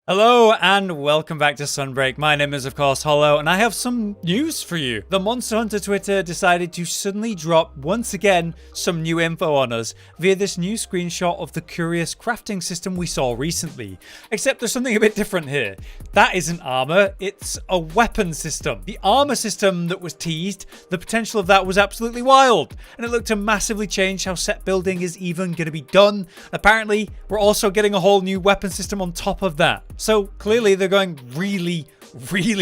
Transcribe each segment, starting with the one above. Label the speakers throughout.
Speaker 1: Hello and welcome back to Sunbreak. My name is of course Hollow and I have some news for you. The Monster Hunter Twitter decided to suddenly drop once again some new info on us via this new screenshot of the Qurios crafting system we saw recently. Except there's something a bit different here. That isn't armor, it's a weapon system. The armor system that was teased, the potential of that was absolutely wild, and it looked to massively change how set building is even going to be done. Apparently, we're also getting a whole new weapon system on top of that. So clearly they're going really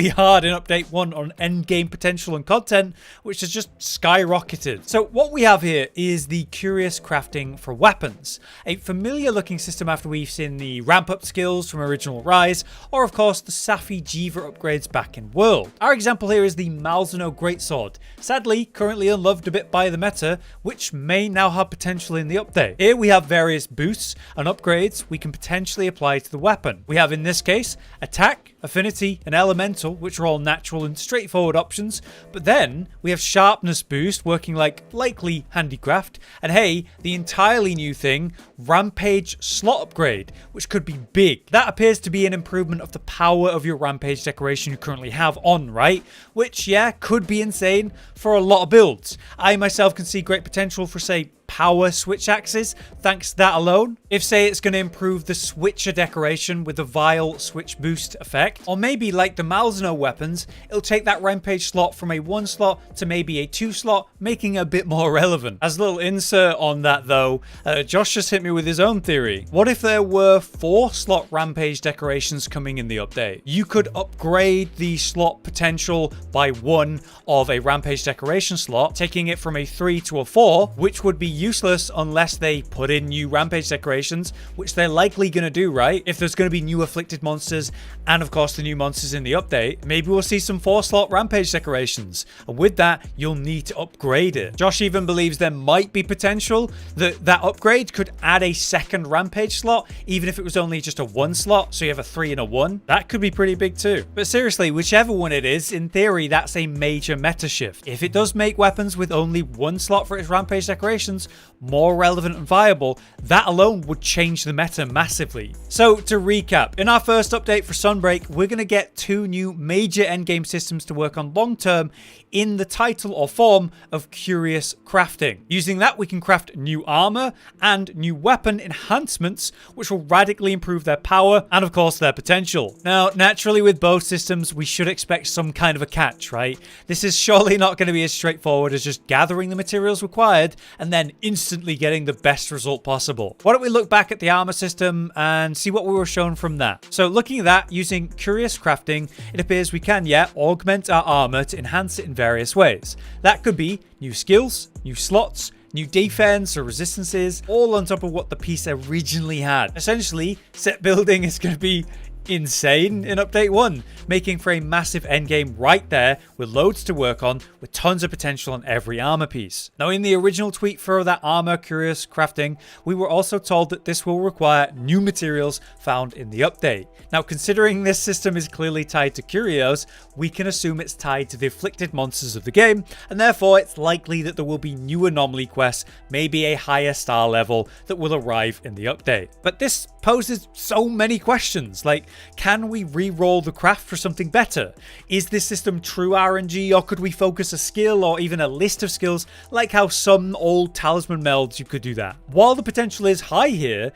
Speaker 1: hard in update 1 on endgame potential and content, which has just skyrocketed. So what we have here is the Qurios crafting for weapons, a familiar looking system after we've seen the ramp up skills from original Rise, or of course the Safi'jiiva upgrades back in World. Our example here is the Malzeno Greatsword, sadly currently unloved a bit by the meta, which may now have potential in the update. Here we have various boosts and upgrades we can potentially apply to the weapon. We have in this case attack, affinity, and elemental, which are all natural and straightforward options, but then we have sharpness boost working like likely handicraft, and hey, the entirely new thing, rampage slot upgrade, which could be big. That appears to be an improvement of the power of your rampage decoration you currently have on, right? Which, yeah, could be insane for a lot of builds. I myself can see great potential for, say, power switch axes thanks to that alone. If say it's going to improve the switcher decoration with a vile switch boost effect, or maybe like the Malzeno weapons, it'll take that rampage slot from a 1 slot to maybe a 2 slot, making it a bit more relevant. As a little insert on that though, Josh just hit me with his own theory. What if there were 4 slot rampage decorations coming in the update? You could upgrade the slot potential by 1 of a rampage decoration slot, taking it from a 3 to a 4, which would be useless unless they put in new rampage decorations, which they're likely going to do, right? If there's going to be new afflicted monsters and of course the new monsters in the update, maybe we'll see some 4 slot rampage decorations, and with that you'll need to upgrade it. Josh even believes there might be potential that that upgrade could add a second rampage slot, even if it was only just a 1 slot, so you have a 3 and a 1. That could be pretty big too. But seriously, whichever one it is, in theory that's a major meta shift. If it does make weapons with only 1 slot for its rampage decorations more relevant and viable, that alone would change the meta massively. So to recap, in our first update for Sunbreak, we're going to get 2 new major endgame systems to work on long term in the title or form of Qurios crafting. Using that, we can craft new armor and new weapon enhancements, which will radically improve their power and of course their potential. Now, naturally with both systems, we should expect some kind of a catch, right? This is surely not going to be as straightforward as just gathering the materials required and then instantly getting the best result possible. Why don't we look back at the armor system and see what we were shown from that? So looking at that, using Qurios crafting, it appears we can, augment our armor to enhance it in various ways. That could be new skills, new slots, new defense or resistances, all on top of what the piece originally had. Essentially, set building is going to be insane in update 1, making for a massive endgame right there with loads to work on, with tons of potential on every armor piece. Now in the original tweet for that armor Qurios crafting, we were also told that this will require new materials found in the update. Now considering this system is clearly tied to Qurios, we can assume it's tied to the afflicted monsters of the game, and therefore it's likely that there will be new anomaly quests, maybe a higher star level, that will arrive in the update. But this poses so many questions, like, can we re-roll the craft for something better? Is this system true RNG, or could we focus a skill or even a list of skills like how some old talisman melds you could do that? While the potential is high here,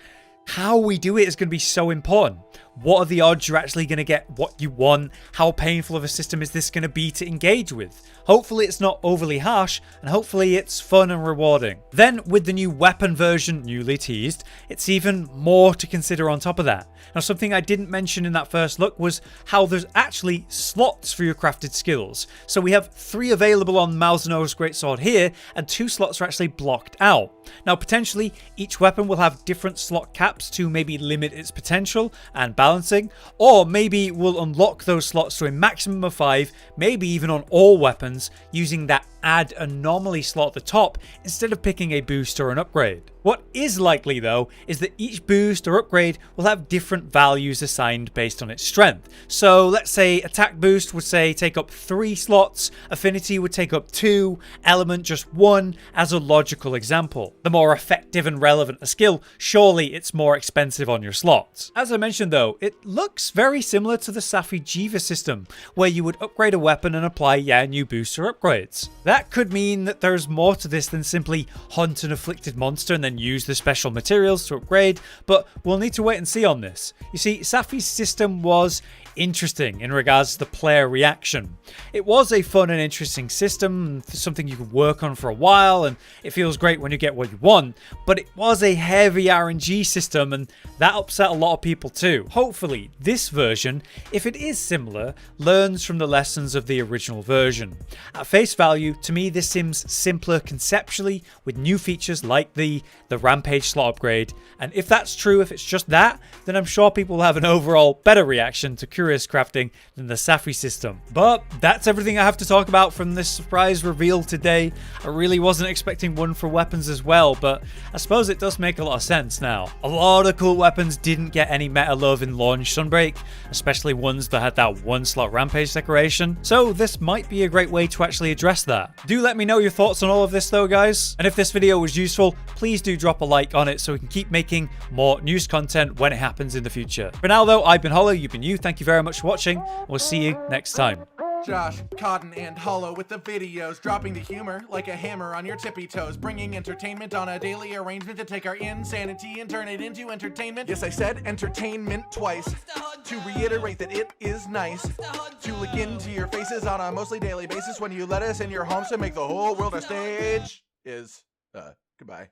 Speaker 1: how we do it is going to be so important. What are the odds you're actually going to get what you want? How painful of a system is this going to be to engage with? Hopefully it's not overly harsh, and hopefully it's fun and rewarding. Then with the new weapon version newly teased, it's even more to consider on top of that. Now something I didn't mention in that first look was how there's actually slots for your crafted skills. So we have 3 available on Malzeno's Greatsword here, and 2 slots are actually blocked out. Now potentially each weapon will have different slot caps to maybe limit its potential and balancing, or maybe we'll unlock those slots to a maximum of 5, maybe even on all weapons, using that add anomaly slot at the top instead of picking a boost or an upgrade. What is likely though is that each boost or upgrade will have different values assigned based on its strength. So let's say attack boost would say take up 3 slots, affinity would take up 2, element just 1 as a logical example. The more effective and relevant a skill, surely it's more expensive on your slots. As I mentioned though, it looks very similar to the Safi'jiiva system, where you would upgrade a weapon and apply new boosts or upgrades. That could mean that there's more to this than simply hunt an afflicted monster and then use the special materials to upgrade, but we'll need to wait and see on this. You see, Safi's system was interesting in regards to the player reaction. It was a fun and interesting system, something you could work on for a while, and it feels great when you get what you want, but it was a heavy RNG system, and that upset a lot of people too. Hopefully, this version, if it is similar, learns from the lessons of the original version. At face value, to me this seems simpler conceptually, with new features like the rampage slot upgrade, and if that's true, if it's just that, then I'm sure people will have an overall better reaction to Qurios crafting than the Safi system. But that's everything I have to talk about from this surprise reveal today. I really wasn't expecting one for weapons as well, but I suppose it does make a lot of sense now. A lot of cool weapons didn't get any meta love in launch Sunbreak, especially ones that had that 1-slot rampage decoration, so this might be a great way to actually address that. Do let me know your thoughts on all of this though, guys, and if this video was useful, please do drop a like on it so we can keep making more news content when it happens in the future. For now though, I've been Hollow, you've been you, thank you very much for watching, we'll see you next time.
Speaker 2: Josh, Cotton, and Hollow with the videos, dropping the humor like a hammer on your tippy toes, bringing entertainment on a daily arrangement to take our insanity and turn it into entertainment. Yes, I said entertainment twice, to reiterate that it is nice to look into your faces on a mostly daily basis when you let us in your homes to make the whole world a stage. Goodbye.